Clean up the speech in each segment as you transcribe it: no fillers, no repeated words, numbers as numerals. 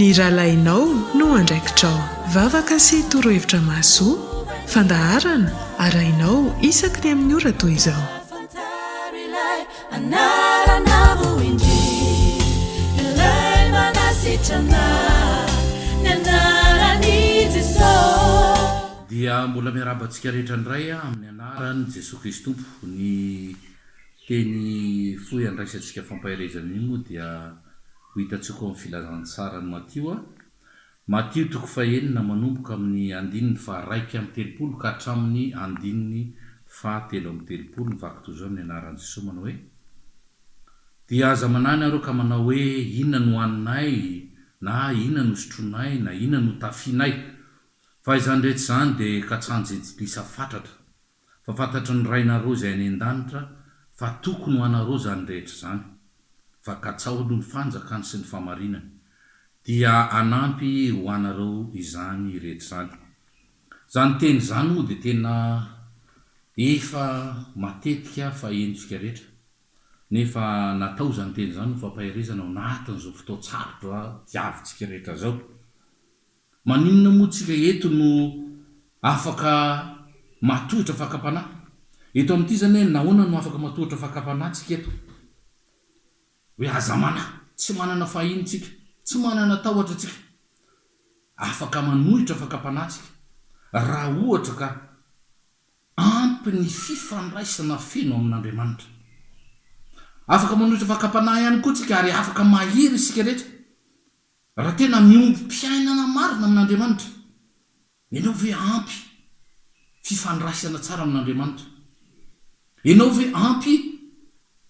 iralainao no andraikitrao vavaka sy torohevitra mahasoa fandaharana arainao isaky ny amin'ny ora toy izao. Dia mbola miarabantsika rehetra ndray amin'ny anarany Jesosy Kristy Tompo. Ny teny fohy andraisantsika fampaherezana iny moa dia ho hitantsika amin'ny filazantsara ny Matio toko fahenina manomboka amin'ny andininy fa 1:30 ka hatramin'ny andininy fa 3:30 mivaky toy izao amin'ny anaran'i Jesosy manao hoe: dia aza manany areo ka manao hoe inona no haninay, na inona no sotronay, na inona no tafianay. Fa izany rehetra izany dia katsanjy lisa fatratra, fa fantatry ny rainareo izay any an-danitra fa tokony ho anareo izany rehetra izany, fa katsao aloha ny fanjakany sy ny famarinany, dia anampy ho anareo izany rehetra izany. Izany teny izany moa dia tena efa matetika fa hentsika rehetra, nefa natao izany teny izany ho fampaherezana ao anatin'izao fotoan-tsarotra diavintsika rehetra izao. Maninona moa tsika eto no afaka matohitra fakapanahy? Eto amin'ity zany hoe nahoana no afaka matohitra fakapanahy tsika eto? Hoe aza manahy, tsy manana fahiny tsika, tsy manana tahotra tsika, afaka manohitra fakapanahy tsika raha ohatra ka ampy ny fifandraisana feno amin'Andriamanitra. Afaka manohitra fakapanahy ihany koa tsika ary afaka mahery isika rehetra raha tena miombi-piainana marina amin'Andriamanitra. Ianao ve ampy fifandraisana tsara amin'Andriamanitra? Ianao ve ampy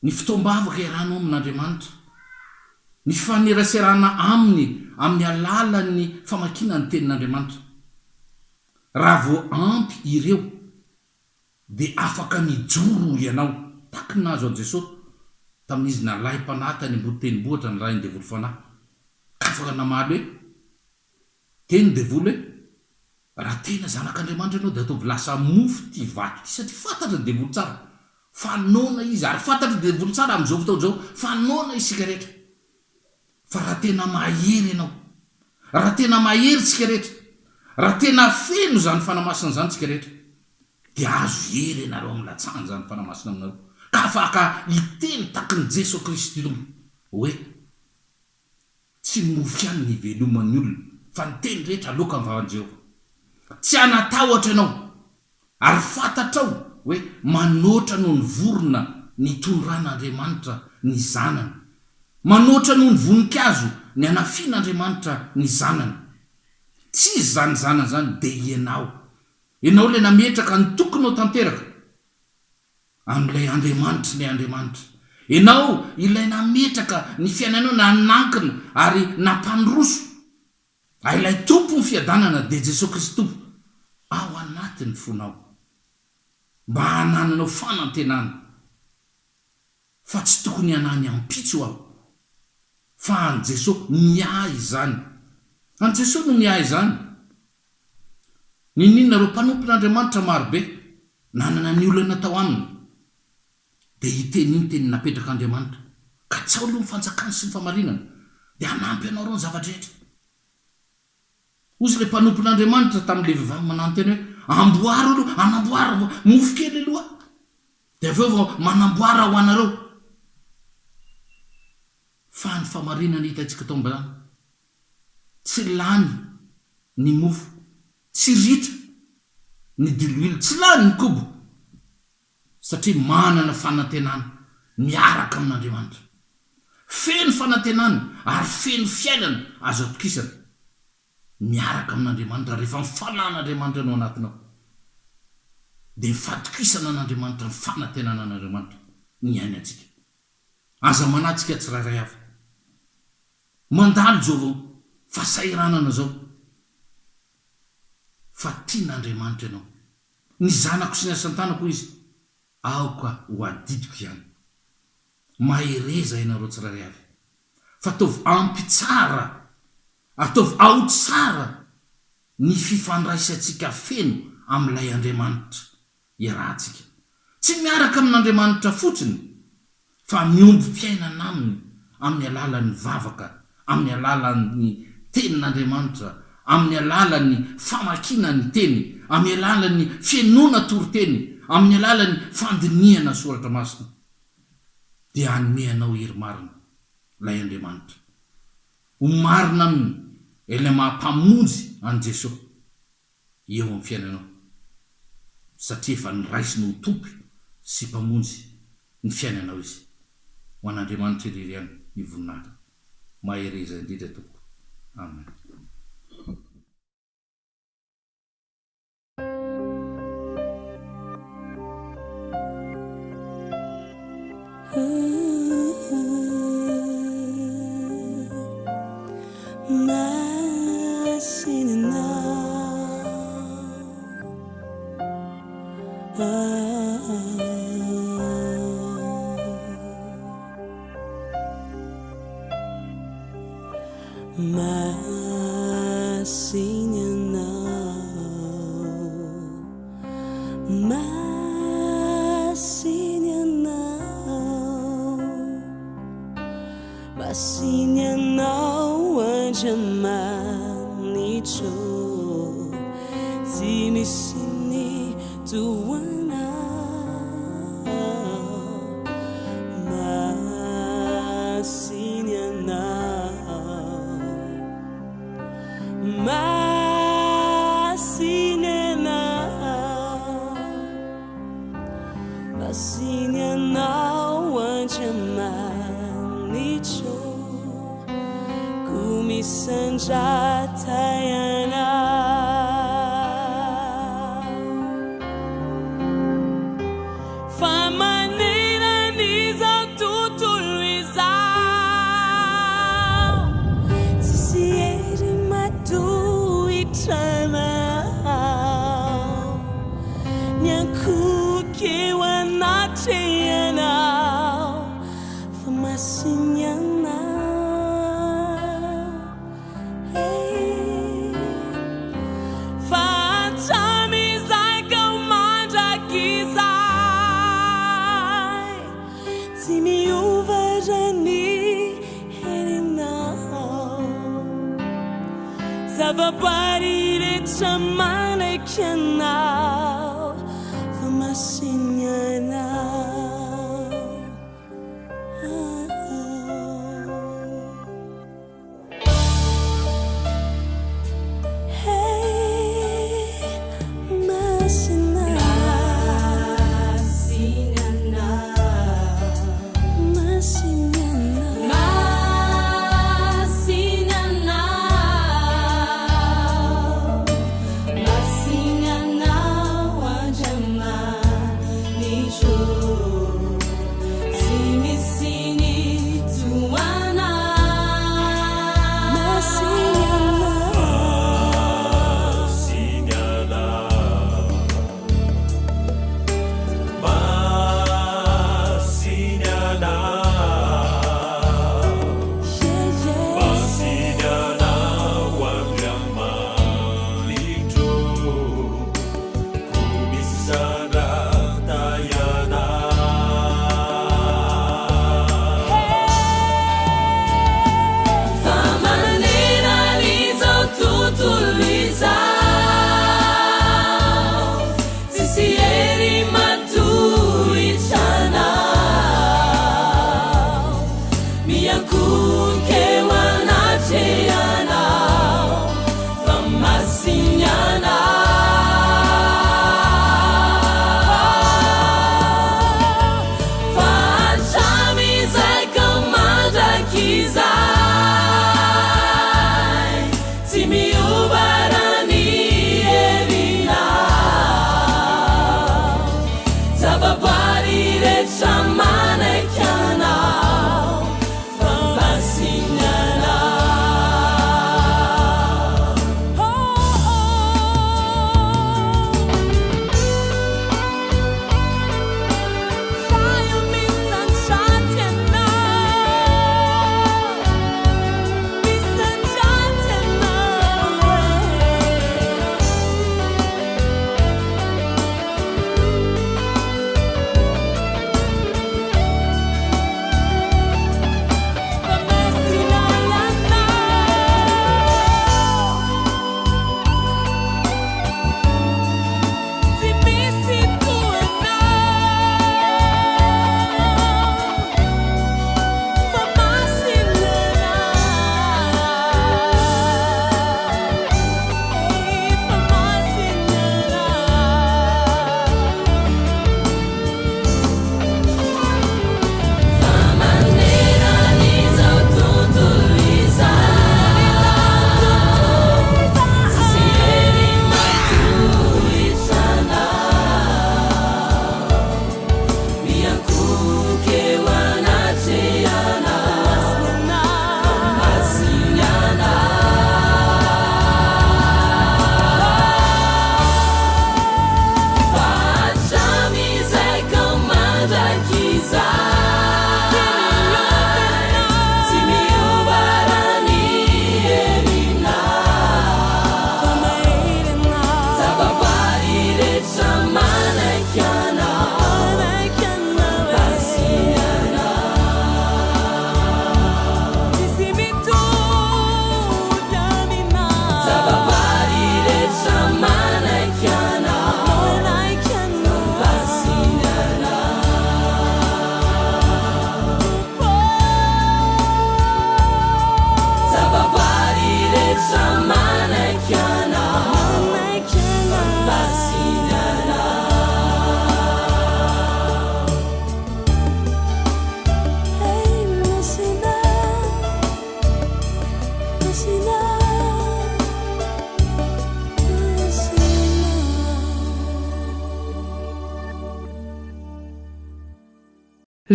ny fotoam-bavaka iarahanao amin'Andriamanitra? Ny fifaneraserana aminy amin'ny alalan'ny famakiana ny tenin'Andriamanitra. Raha vao ampy ireo dia afaka mijoro ianao taky nazo an Jesosy tamin'izy nalahy mpanahy tany ambony tendrombohitra ny rainy devoly fanahy. Afaka namaly hoe teny devoly hoe raha tena zanak'Andriamanitra ianao dia ataovy lasa mofo ty vato ty, satria fantatra ny devoly tsara, fanoana izy, ary fantatra ny devoly tsara amin'izao fotoana izao, fanoana isika rehetra. Fa raha tena mahery ianao, raha tena mahery tsika rehetra, raha tena feno zany fanamasina zany tsika rehetra, dia azo hery ianareo amin'ny latsany zany fanamasina aminareo, ka afaka hiteny taky ny Jesosy Kristy hoe tsy mofy ihany ny veloman'ny olona, fa ny teny rehetra aloka ny vavan'i Jehovah. Tsy anatahotra ianao, ary fantatrao hoe manoatra noho ny vorona ny tondran'Andriamanitra ny zanany, manoatra noho ny voninkazo ny anafian'Andriamanitra ny zanany. Tsy zany zanany zany dia ianao le nametraka ny tokony ho tanteraka amin'ilay Andriamanitra ny Andriamanitra. Ianao ilay nametraka ny fiainanao nanankina ary nampandroso ary ilay tompo ny fiadanana dia Jesosy Kristy Tompo ao anatiny fonao, mba hanananao fanantenana. Fa tsy tokony hanany ampitso aho, fa an Jesosy niahy izany. An Jesosy no niahy izany. Ninona reo mpanompon'Andriamanitra marobe nanana ny olana tao aminy, dia hiteny iny teny napetraka Andriamanitra, ka tsao aloha ny fanjakany sy ny famarinana, dia hanampy anao reo ny zavadrehetra. Ozy le mpanompon'Andriamanitra tamin'ile vehivavy manano teny hoe amboara aloha, anamboara mofo kely aloha, dia avy eo vao manamboara ho anareo. Fa ny famarinana hitantsika tao ambany, tsy lany ny mofo, tsy ritra ny diloilo, tsy lany ny kobo, satria manana fanantenana miaraka amin'Andriamanitra. Feno fanantenana ary feno fiainana azo atokisana miaraka amin'Andriamanitra. Rehefa mifanan'Andriamanitra anao anatinao, dia mifatokisana an'Andriamanitra, ny fanantenana an'Andriamanitra ny ainatsika. Aza manatsika tsirairay avy mandalo zao fahasahiranana zao, fa tian'Andriamanitra ianao, ny zanako sy ny asan-tanako izy aoka ho adidiko ihany. Mahereza ianareo tsirairay avy, fa ataovy ampy tsara, ataovy ao tsara ny fifandraisantsika feno amin'ilay Andriamanitra iarahantsika. Tsy miaraka amin'Andriamanitra fotsiny, fa miomby-piainana aminy amin'ny alalan'ny vavaka, amin'ny alalan'ny tenin'Andriamanitra amin'ny alalan'ny famakinany teny, amin'ny alalan'ny fienoana toroteny, amin'ny alalan'ny fandiniana soratra masina, dia anomeanao hery marina lay Andriamanitra. Ho marina aminy ilay mampamonjy an Jesosy eo amin'ny fiainanao, satria efa niraisiny ho tompo sy mpamonjy ny fiainanao izy. Ho an'Andriamanitra irery ihany ny voninahitra. Mahereza indrindra tompoko. Amen. Masinianao Andriamanitro, tsy misy ny toana. Masinianao Andriamanitro, kumisanjatayana. Zavabari tamane kanao famasinyana.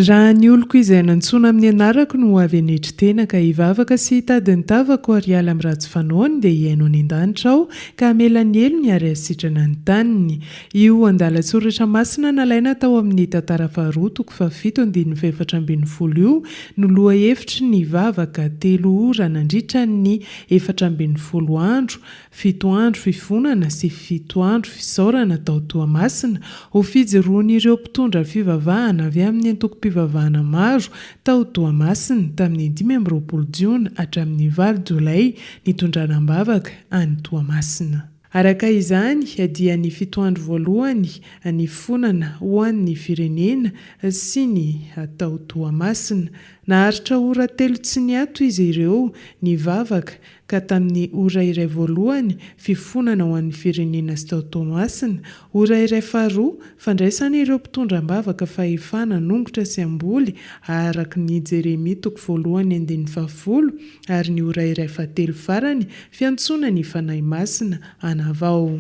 raha ny oloko izay nantsoina amin'ny anarako no avy anetry tena ka hivavaka sy hitady ny tavako ary ala amin'ny ratsy fanoany dia hiaino any an-danitra aho ka hamela ny elony ary hasitrana ny taniny. Io andalatsoratra masina nalaina tao amin'ny tantara faharoa toko fafito andininy faefatra ambin'ny folo io no loha hevitry ny vavaka 3 ora nandritra ny 14 andro, 7 andro fifonana sy 7 andro fisaorana tao Toamasina ho fijeroan'ireo mpitondra fivavahana avy amin'ny antoko-pivavahana maro tao Toamasina tamin'ny 15 Jiona hatramin'ny 9 Jolay nitondranam-bavaka any Toamasina. Araka izany dia ny 7 andro voalohany ny fonana ho an'ny firenena sy ny tao Toamasina. Naharitra ora 3 tsy niato izy ireo ny vavaka ka tamin'ny ora iray voalohany fifonana ho an'ny firenena sy tao Toamasina, ora iray faharoa fandraisana ireo mpitondram-bavaka fahefana nongotra sy amboly araka ny Jeremia 1:10 ary ny ora iray fahatelo farany fiantsona ny fanahy masina anavao.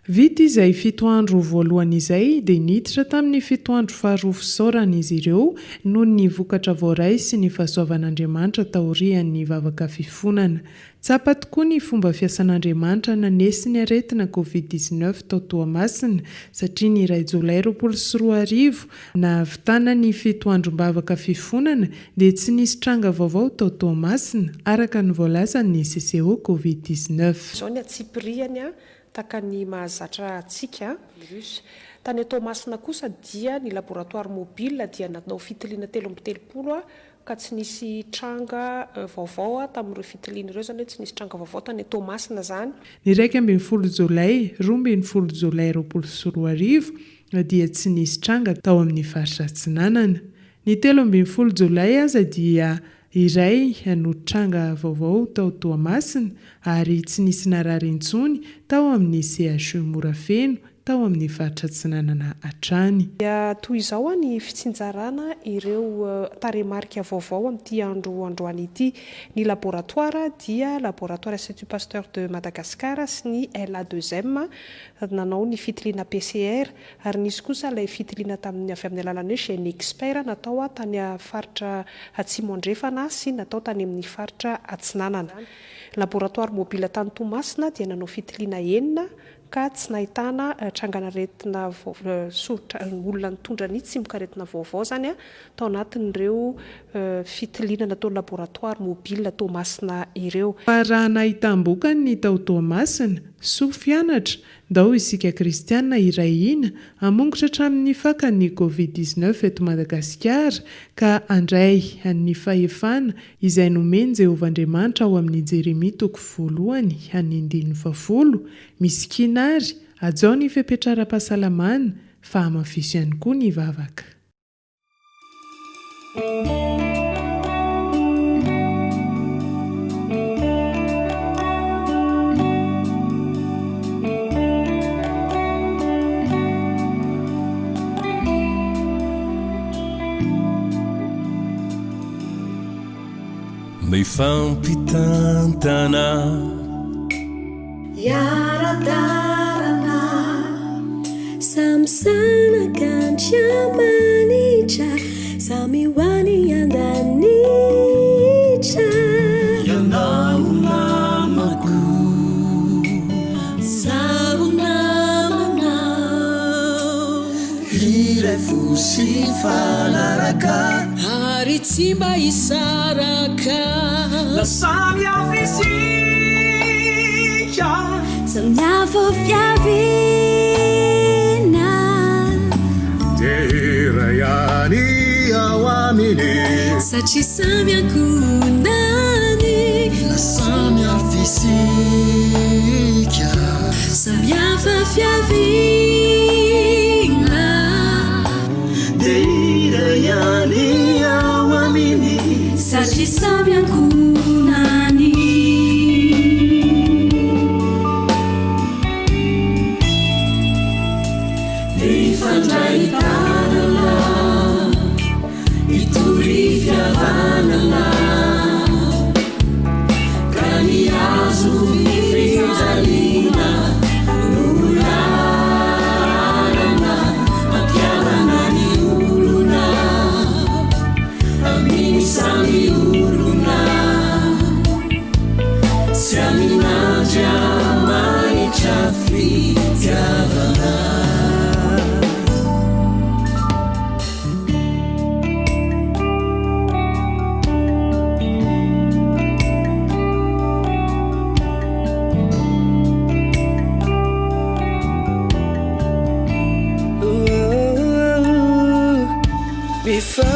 Vita izay 7 andro voalohany izay dia niditra tamin'ny 7 andro faharoa fisaorana izy ireo noho ny vokatra voaray sy ny fahasoavan'Andriamanitra taorian'ny vavaka fifonana. Tsapa tokoa ny fomba fiasan'Andriamanitra nanesy ny aretina Covid-19 tao Toamasina satria ny 2 Jolay 2024 nahavitana ny 7 androm-bavaka fifonana dia tsy nisy tranga vaovao tao Toamasina araka ny voalazan'ny CCO Covid-19. Izao ny atsipriany taka ny mahazatra atsika virus. Tany Toamasina kosa dia ny laboratoire mobile dia natao fitiliana 3 ka tsy nisy tranga vaovao tamin'ireo fitiliana ireo zany tsy nisy tranga vaovao tany Toamasina zany. Ny 1 Jolay 2024 dia tsy nisy tranga tao amin'ny faritra Atsinanana. Ny 13 Jolay aza dia iray no tranga vaovao tao Toamasina ary tsy nisy narary intsony tao amin'ny CHU Morafeno tao amin'ny faritra Atsinanana hatrany. Toy izao ny fitsinjarana ireo taremarika vaovao amin'ity androany ity. Ny laboratoire dia laboratoire Institut Pasteur de Madagascar sy ny LA2M nanao ny fitiliana PCR ary nisy kosa ilay fitiliana tamin'ny avy amin'ny alalan'ny Gene Expert natao tany faritra Atsimo andrefana sy natao tany amin'ny faritra Atsinanana. Laboratoire mobile tany Toamasina dia nanao fitiliana 9 ka tsy nahitana tranganaretina olona nitondra ny tsy mikaretina vaovao zany tao anatin'ireo fitiliana natao laboratoire mobile Toamasina ireo. Fa raha nahitam-boka ny tao Toamasina, soa fianatra, ndao isika kristiana iray ina hamongotra hatramin'ny fakan'ny Covid-19 eto Madagasikara ka andray ny fahefana izay nomeny Jehovahandriamanitra ao amin'ny Jeremia 1:10 misy kinary ajao ny fipetraram-pahasalamana fa hamafiso ihany koa ny vavaka. Mifampitantana Yaradarana Samsana Shamanitra Samiwani Yandanitra Yandaunamaku Sarunamana Hirefusi falaraka Haritsimba isaraka Lasagna fisica Samnafofyavina Terayani awamini Sachisamy akunani Lasagna fisica Samnafofyavina Terayani awamini Sachisamy akunani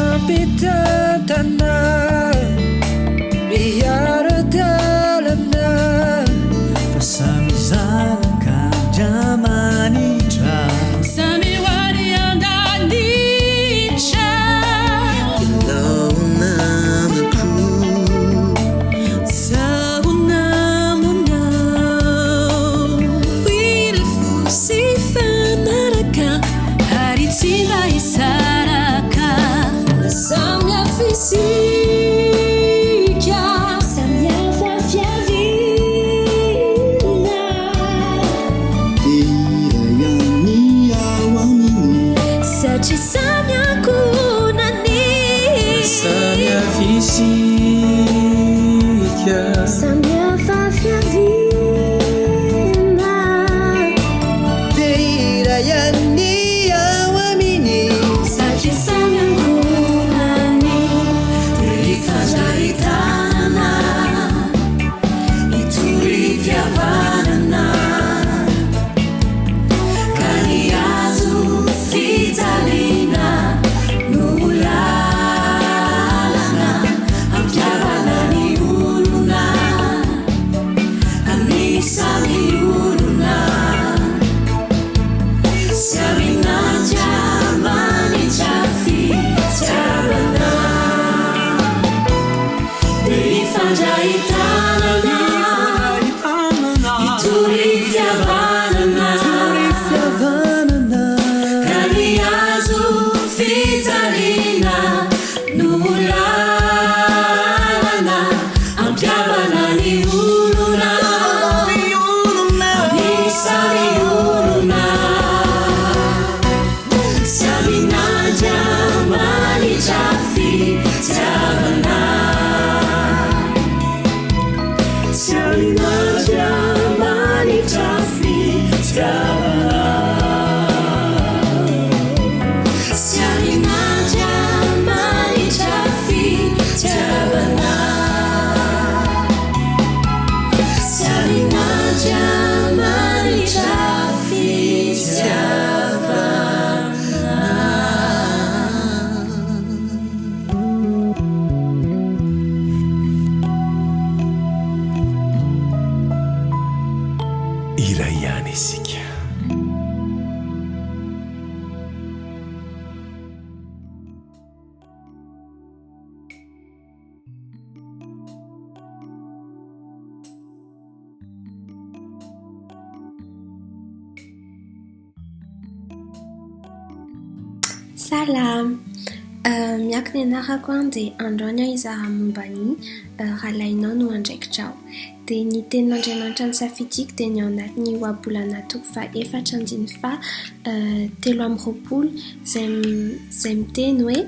mifampitatana miara-dalana fa samy zanaka jamanitra samy hoany andanitra ilau namako zaho namonao irefo sy fanaraka ary tsy mba hisaraka samy afisika samy hafa fiavina irayani ao aminy satria samy ankonany samy afisika samy hafa fiavina irayani ao aminy satria samy ankonany ifandraitanana itory fihavanana ka ny azo fijaliana no lalana ampiavana ny olona amin'ny samy olona samy nandra manitra fitiavana dia ifandraitanana itory fihavanana ka ny azo fijaliana no lalana ampiavana ny olona amin'ny samy olona samy nandra manitra fitiavana samy nandra manitra fitiavana samy nandra manitra fitiavana samy nandra manitra iray ihany isika Salam. Miakiny anarako dia androany aho izaha mombany rahalainao no andraikitrao. Dia ny tenin'Andriamanitra nisafidiko dia ny ao anatin'ny ohabolana toko fa 4-3 izay miteny hoe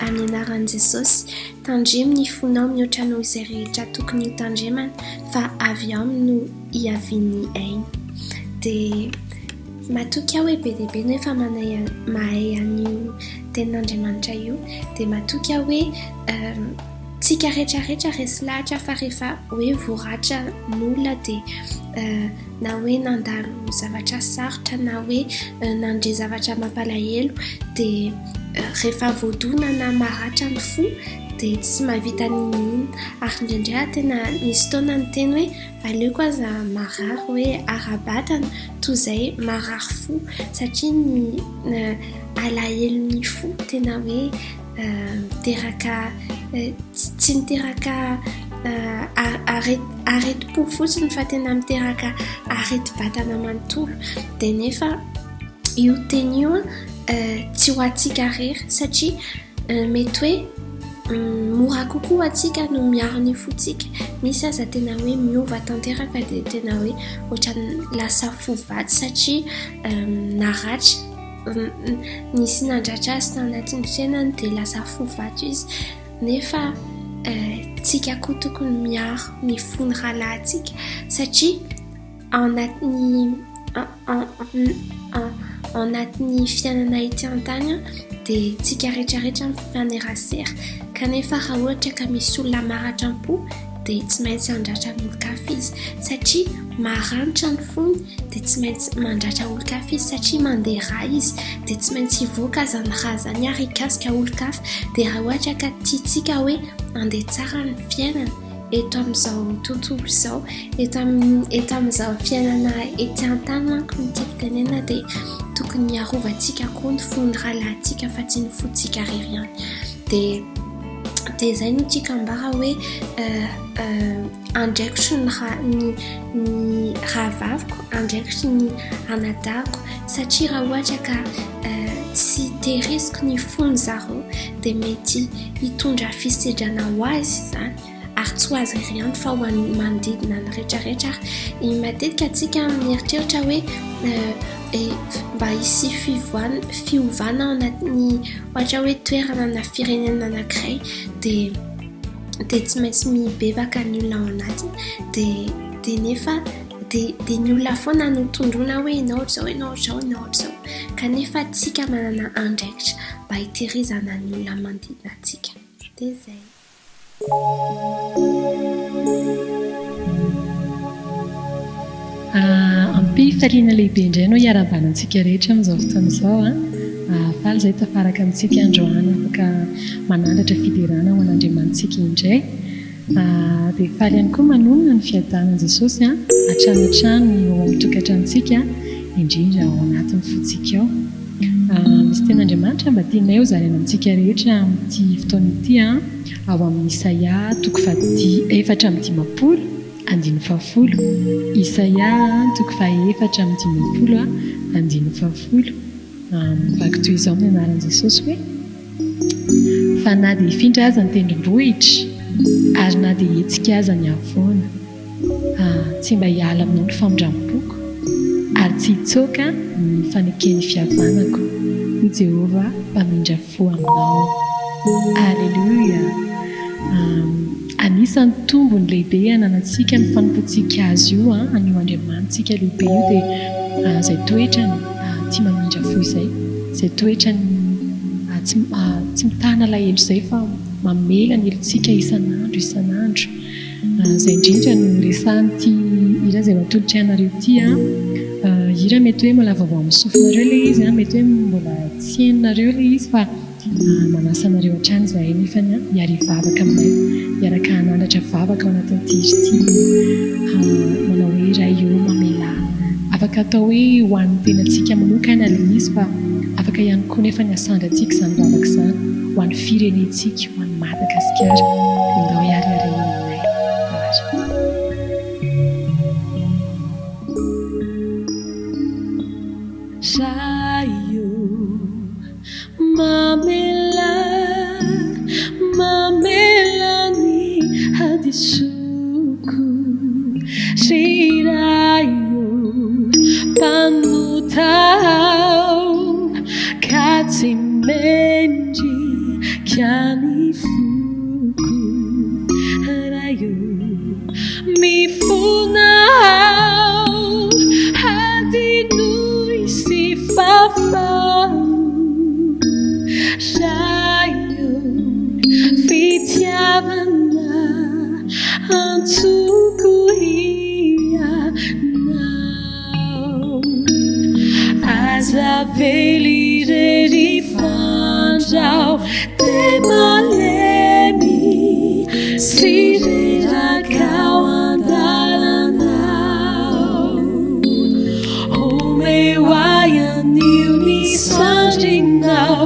amin'ny anaran'i Jesosy tandremo ny fonao mihoatra noho izay rehetra tokony ho tandremana fa avy ao no hiavian'ny ainy. Dia matoky aho hoe be dia be ny hoe fa mahay an'io tenin'Andriamanitra io dia matoky aho hoe tsika rehetrarehetra resy lahatra fa rehefa hoe voaratra n'olona dia na hoe nandalo zavatra sarotra na hoe nandre zavatra mampalahelo dia rehefa voadona na maratra ny fo dia tsy mahavita ninina ary indraindray tena nisy taona ny teny hoe aleoko aza marary hoe arabatana toy izay marary fo satria ny alahelo ny fo tena hoe miteraka tsy miteraka areti-po fotsiny fa tena miteraka areti-batana manontolo dia nefa io teny io tsy ho antsika rery satria mety hoe mora kokoa atsika no miaro ny fotsika misy aza tena hoe miova tanteraka dia tena hoe ohatra lasa fovaty satria naratra nisy nandratra azy tanatin'ny fiainany dia lasa fovaty izy nefa tsika koa tokony miaro ny fony rahalahintsika satria anatin'ny fiainana ity an-tany dia tsika rehetrarehetra mifanerasera kanefa raha ohatra ka misy olona maratra am-po dia tsy maintsy andratra olon-kafa izy satria maranitra ny fony dia tsy maintsy mandratra olon-kafa izy satria mandeha raha izy dia tsy maintsy hivoaka zany raha zany ary hikasika olon-kafa dia raha ohatra ka tiatsika hoe andeha tsara ny fiainana eto amin'izao tontolo izao eto amin'izao fiainana ety an-tany manko ny tiako tenena dia tokony arovantsika koa ny fony rahalahintsika fa tsy ny fotsika rery ihany dia izay no tiako ambara hoe andraikitry ny rahavaviko andraikitry ny anadahako satria raha ohatra ka tsy tehiriziko ny fony zareo dia mety hitondra fisedrana ho azy zany ary tsy ho azy rery ihany fa ho an'ny manodidina ny rehetrarehetra ary matetika antsika mieritreritra hoe mba hisy fiovana ao anatin'ny ohatra hoe toerana na firenena anankiray dia tsy maintsy mibebaka ny olona ao anatiny dia nefa dia ny olona foana no tondrona hoe inao zao kanefa tsika manana andraikitra mba hitehirizana ny olona manodidina antsika dia zay. Ampifaliana lehibe indray no hiarabanantsika rehetra amin'izao fotoana izao faly izay tafaraka amintsika androany afaka manandratra fiderana ho an'Andriamantsika indray dia faly ihany koa manonona ny fiadanan'i Jesosy hatranatrany ao amin'ny tokantranontsika indrindra ao anatin'ny fotsika ao misy ten'Andriamanitra mba tianay ho zaraina amintsika rehetra amin'ity fotoana ity ao amin'ny Isaia 4:7-10 Isaia 4:7-10 mivaky toy izao amin'ny anaran'i Jesosy hoe fa na dia hifindra aza ny tendrombohitra ary na dia hetsika aza ny havoana tsy mba hiala aminao ny famondram-poko ary tsy hitsoaka ny fanekeny fihavanako i Jehova mpamindra fo aminao. Alleluia. Anisan'ny tombony lehibe ananantsika ny fanompoantsika azy io anio Andriamanitsika lehibe io dia izay toetrany tia mamindra fo izay toetrany tsy mitana alahelo izay fa mamela ny helontsika isan'andro izay indrindra no resan'ity hira izay matolotra ianareo ity hira mety hoe mbola vaovao amin'ny sofinareo ilay izy mety hoe mbola tsy hainareo ilay izy fa manasanareo hatrany izahay nefany hiary vavaka aminay hiaraka hanandratra vavaka ao anatin'ity izy ity manao hoe raha io mamela afaka atao hoe ho an'ny tenantsika manokana ilay izy fa afaka ihany koa nefa ny asandratsika izany vavaka izany ho an'ny firenentsika ho an'ny Madagasikara indao hiariary aminay. Raio mamela ny hadisoko Shiraio panutao katsimenji kianifuku Raio mifunao hadinui sifafau Raio fitiavana antukuhia nao azaveli rerifandrau temalemi sirerakau andalanau homewayaniu ni sandrinau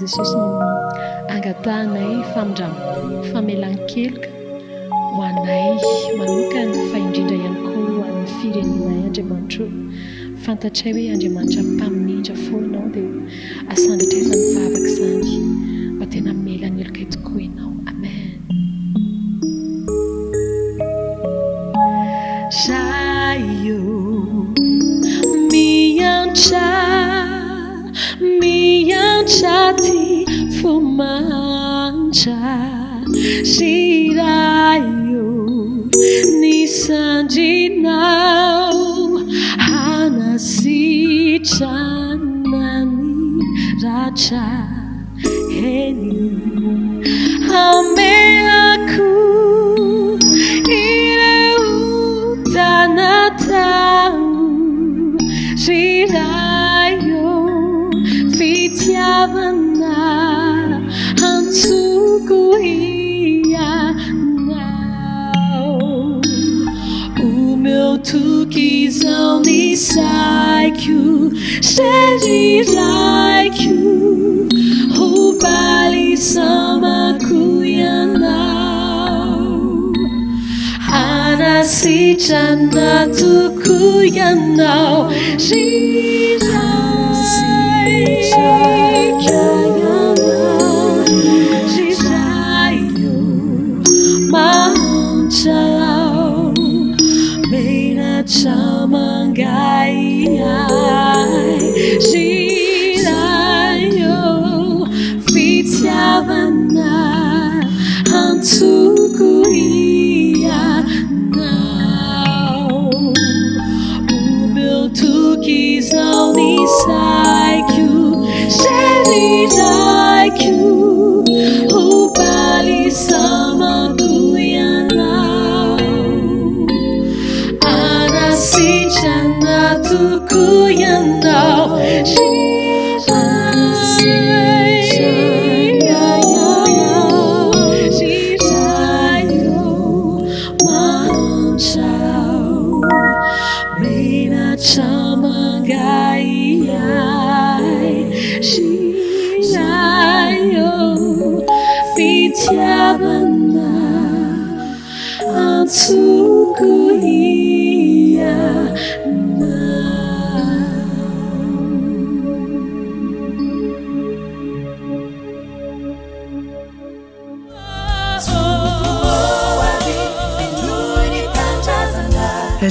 Jesosy no angatanay famondram-po famelan-keloka ho anay manokana fa indrindra ihany koa ho an'ny firenenay Andriamanitra fantatray hoe Andriamanitra mpamindra foanao dia asandratra izany vavaka izany mba tena mela ny heloka tokoa ianao. Amen. mantra Shirayo nisandrinao hanasitranani ratra heny amelako ireo tanatao Shirayo fitiavana antsoko ianao o meu toky izao nisaiko sendriraiko ho balisamako ianao anasitrana toko ianao Shirayo mantrao menatra mangaiai Shirayo fitiavana antsoko ianao o meu toky izao nisaiko sendriraiko ho balisamako ianao anasitrana toko ianao Shirayo mantrao menatra mangaiai Shirayo fitiavana antsoko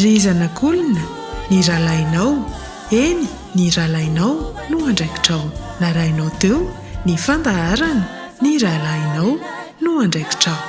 rizana kolona ny ralainao eny ny ralainao no andraikitrao narainao teo ny fandaharana ny ralainao no andraikitrao